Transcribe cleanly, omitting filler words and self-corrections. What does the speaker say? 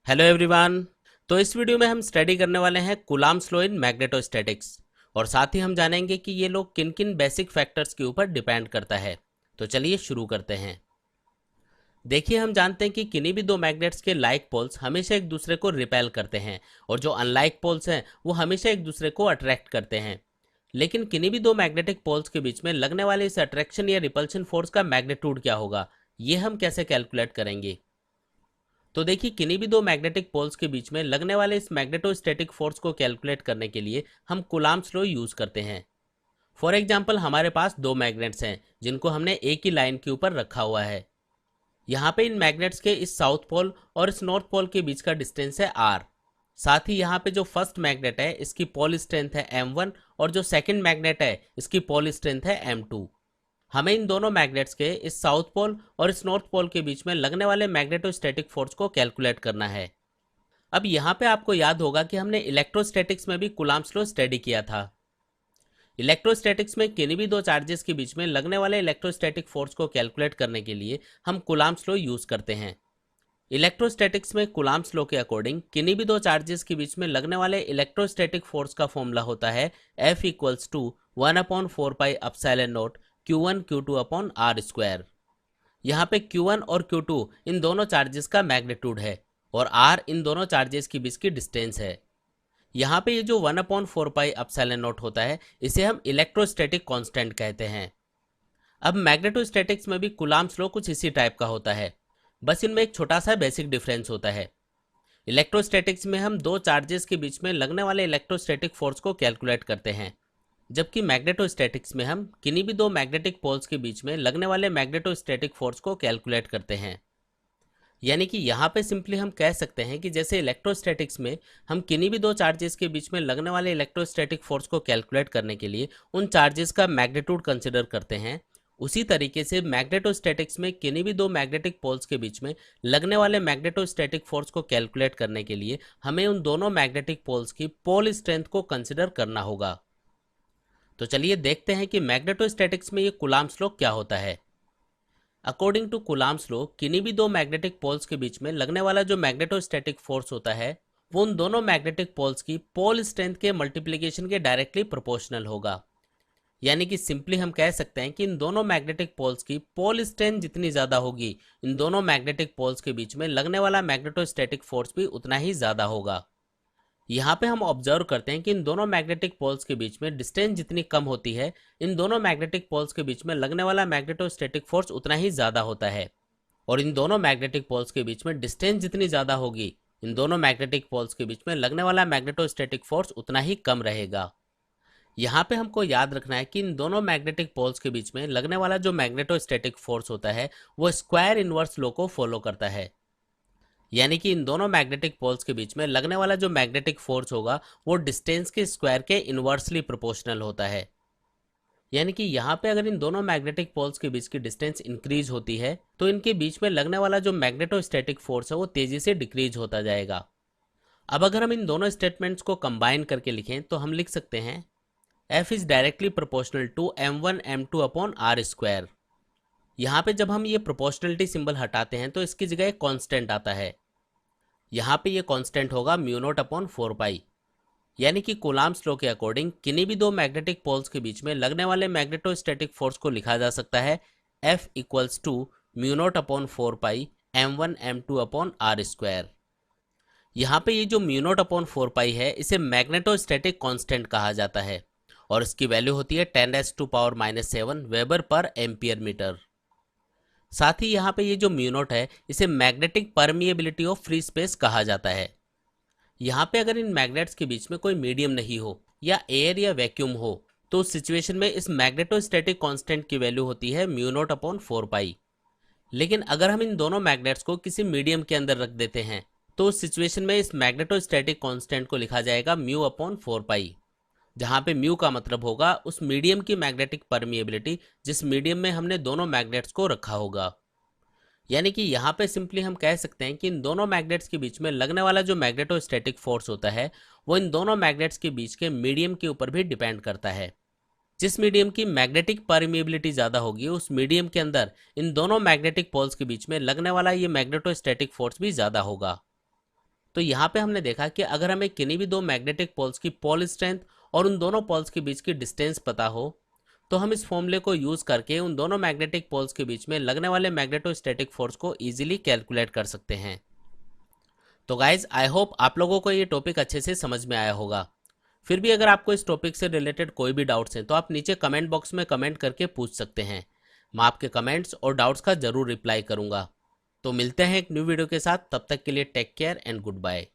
Hello everyone. तो इस video में हम स्टडी करने वाले हैं कूलाम्ब्स लॉ इन मैग्नेटोस्टैटिक्स और साथ ही हम जानेंगे कि ये लॉ किन किन बेसिक फैक्टर्स के ऊपर डिपेंड करता है। तो चलिए शुरू करते हैं। देखिए, हम जानते हैं कि किन्हीं भी दो मैग्नेट्स के लाइक पोल्स हमेशा एक दूसरे को रिपेल करते हैं और जो अनलाइक पोल्स हैं वो हमेशा एक दूसरे को अट्रैक्ट करते हैं। लेकिन किन्हीं भी दो मैग्नेटिक पोल्स के बीच में लगने वाले इस अट्रैक्शन या रिपल्शन फोर्स का मैग्नीट्यूड क्या होगा, ये हम कैसे कैलकुलेट करेंगे। तो देखिए, किन्हीं भी दो मैग्नेटिक पोल्स के बीच में लगने वाले इस मैग्नेटोस्टैटिक फोर्स को कैलकुलेट करने के लिए हम कूलाम्ब्स लॉ यूज करते हैं। फॉर एग्जांपल, हमारे पास दो मैग्नेट्स हैं जिनको हमने एक ही लाइन के ऊपर रखा हुआ है। यहाँ पे इन मैग्नेट्स के इस साउथ पोल और इस नॉर्थ पोल के बीच का डिस्टेंस है r। साथ ही यहाँ पे जो फर्स्ट मैग्नेट है इसकी पोल स्ट्रेंथ है m1 और जो सेकंड मैग्नेट है इसकी पोल स्ट्रेंथ है m2। हमें इन दोनों मैग्नेट्स के इस साउथ पोल और इस नॉर्थ पोल के बीच में लगने वाले मैग्नेटोस्टैटिक फोर्स को कैलकुलेट करना है। अब यहाँ पे आपको याद होगा कि हमने इलेक्ट्रोस्टैटिक्स में भी कूलाम्ब्स लॉ स्टडी किया था। इलेक्ट्रोस्टैटिक्स में किन्हीं भी दो चार्जेस के बीच में लगने वाले इलेक्ट्रोस्टैटिक फोर्स को कैलकुलेट करने के लिए हम कूलाम्ब्स लॉ यूज करते हैं। इलेक्ट्रोस्टैटिक्स में कूलाम्ब्स लॉ के अकॉर्डिंग किन्हीं भी दो चार्जेस के बीच में लगने वाले इलेक्ट्रोस्टैटिक फोर्स का फॉर्मूला होता है F equals to 1/4 pi epsilon naught Q1 Q2 upon R square. यहाँ पे Q1 और Q2 इन दोनों चार्जेस का मैग्नीट्यूड है और R इन दोनों चार्जेस के बीच की डिस्टेंस है। यहाँ पे ये जो 1/4 पाई एप्सिलॉन नॉट होता है इसे हम इलेक्ट्रोस्टैटिक कांस्टेंट कहते हैं। अब मैग्नेटोस्टैटिक्स में भी कूलाम्ब्स लॉ कुछ इसी टाइप का होता है, बस इनमें एक छोटा सा बेसिक डिफरेंस होता है। इलेक्ट्रोस्टैटिक्स में हम दो चार्जेस के बीच में लगने वाले इलेक्ट्रोस्टैटिक फोर्स को कैलकुलेट करते हैं, जबकि मैग्नेटोस्टैटिक्स में हम किन्हीं भी दो मैग्नेटिक पोल्स के बीच में लगने वाले मैग्नेटोस्टैटिक फोर्स को कैलकुलेट करते हैं। यानी कि यहाँ पे सिंपली हम कह सकते हैं कि जैसे इलेक्ट्रोस्टैटिक्स में हम किन्हीं भी दो चार्जेस के बीच में लगने वाले इलेक्ट्रोस्टैटिक फोर्स को कैलकुलेट करने के लिए उन चार्जेस का मैग्नीट्यूड कंसिडर करते हैं, उसी तरीके से मैग्नेटोस्टैटिक्स में किन्हीं भी दो मैग्नेटिक पोल्स के बीच में लगने वाले मैग्नेटोस्टैटिक फोर्स को कैलकुलेट करने के लिए हमें उन दोनों मैग्नेटिक पोल्स की पोल स्ट्रेंथ को कंसिडर करना होगा। तो चलिए देखते हैं कि मैग्नेटोस्टैटिक्स में ये कूलाम्ब्स लॉ क्या होता है। अकॉर्डिंग टू कूलाम्ब्स लॉ, किन्हीं भी दो मैग्नेटिक पोल्स के बीच में लगने वाला जो मैग्नेटोस्टैटिक फोर्स होता है वो उन दोनों मैग्नेटिक पोल्स की पोल स्ट्रेंथ के मल्टीप्लिकेशन के डायरेक्टली प्रोपोर्शनल होगा। यानी कि सिंपली हम कह सकते हैं कि इन दोनों मैग्नेटिक पोल्स की पोल स्ट्रेंथ जितनी ज़्यादा होगी, इन दोनों मैग्नेटिक पोल्स के बीच में लगने वाला मैग्नेटोस्टैटिक फोर्स भी उतना ही ज़्यादा होगा। यहाँ पे हम ऑब्जर्व करते हैं कि इन दोनों मैग्नेटिक पोल्स के बीच में डिस्टेंस जितनी कम होती है, इन दोनों मैग्नेटिक पोल्स के बीच में लगने वाला मैग्नेटोस्टैटिक फोर्स उतना ही ज़्यादा होता है। और इन दोनों मैग्नेटिक पोल्स के बीच में डिस्टेंस जितनी ज़्यादा होगी, इन दोनों मैग्नेटिक पोल्स के बीच में लगने वाला मैग्नेटोस्टैटिक फोर्स उतना ही कम रहेगा। यहाँ पे हमको याद रखना है कि इन दोनों मैग्नेटिक पोल्स के बीच में लगने वाला जो मैग्नेटोस्टैटिक फोर्स होता है वो स्क्वायर इनवर्स लॉ को फॉलो करता है। यानी कि इन दोनों मैग्नेटिक पोल्स के बीच में लगने वाला जो मैग्नेटिक फोर्स होगा वो डिस्टेंस के स्क्वायर के इन्वर्सली प्रोपोर्शनल होता है। यानी कि यहाँ पे अगर इन दोनों मैग्नेटिक पोल्स के बीच की डिस्टेंस इंक्रीज होती है तो इनके बीच में लगने वाला जो मैग्नेटोस्टैटिक फोर्स है वो तेजी से डिक्रीज होता जाएगा। अब अगर हम इन दोनों स्टेटमेंट्स को कंबाइन करके लिखें तो हम लिख सकते हैं F is directly proportional to m1 m2 upon R square. यहाँ पे जब हम ये प्रोपोर्शनलिटी सिंबल हटाते हैं तो इसकी जगह एक कांस्टेंट आता है। यहाँ पे ये कांस्टेंट होगा μ0/4 पाई। यानी कि कूलाम्ब्स लॉ के अकॉर्डिंग किन्हीं भी दो मैग्नेटिक पोल्स के बीच में लगने वाले मैग्नेटोस्टैटिक फोर्स को लिखा जा सकता है F equals to μ0/4 pi m1 m2 upon R square. यहाँ पे ये जो μ0/4 पाई है इसे मैग्नेटोस्टैटिक कांस्टेंट कहा जाता है और इसकी वैल्यू होती है 10⁻⁻⁷ वेबर पर एम्पियर मीटर। साथ ही यहाँ पे ये जो म्यू0 है इसे magnetic permeability of free space कहा जाता है। यहाँ पे अगर इन मैग्नेट्स के बीच में कोई मीडियम नहीं हो या एयर या वैक्यूम हो तो उस सिचुएशन में इस मैग्नेटोस्टैटिक कांस्टेंट की वैल्यू होती है μ0/4 पाई। लेकिन अगर हम इन दोनों मैग्नेट्स को किसी मीडियम के अंदर रख देते हैं तो उस सिचुएशन में इस मैग्नेटोस्टैटिक कांस्टेंट को लिखा जाएगा μ/4 पाई, जहाँ पे म्यू का मतलब होगा उस मीडियम की मैग्नेटिक परमिएबिलिटी जिस मीडियम में हमने दोनों मैग्नेट्स को रखा होगा। यानी कि यहाँ पे सिंपली हम कह सकते हैं कि इन दोनों मैग्नेट्स के बीच में लगने वाला जो मैग्नेटोस्टैटिक फोर्स होता है वो इन दोनों मैग्नेट्स के बीच के मीडियम के ऊपर भी डिपेंड करता है। जिस मीडियम की मैग्नेटिक परमिएबिलिटी ज़्यादा होगी उस मीडियम के अंदर इन दोनों मैग्नेटिक पोल्स के बीच में लगने वाला ये मैग्नेटोस्टैटिक फोर्स भी ज़्यादा होगा। तो यहाँ पे हमने देखा कि अगर हमें किन्हीं भी दो मैग्नेटिक पोल्स की पोल स्ट्रेंथ और उन दोनों पोल्स के बीच की डिस्टेंस पता हो तो हम इस फॉर्मूले को यूज करके उन दोनों मैग्नेटिक पोल्स के बीच में लगने वाले मैग्नेटोस्टैटिक फोर्स को इजीली कैलकुलेट कर सकते हैं। तो गाइज आई होप आप लोगों को ये टॉपिक अच्छे से समझ में आया होगा। फिर भी अगर आपको इस टॉपिक से रिलेटेड कोई भी डाउट्स हैं तो आप नीचे कमेंट बॉक्स में कमेंट करके पूछ सकते हैं। मैं आपके कमेंट्स और डाउट्स का जरूर रिप्लाई करूंगा। तो मिलते हैं एक न्यू वीडियो के साथ, तब तक के लिए take care and good bye.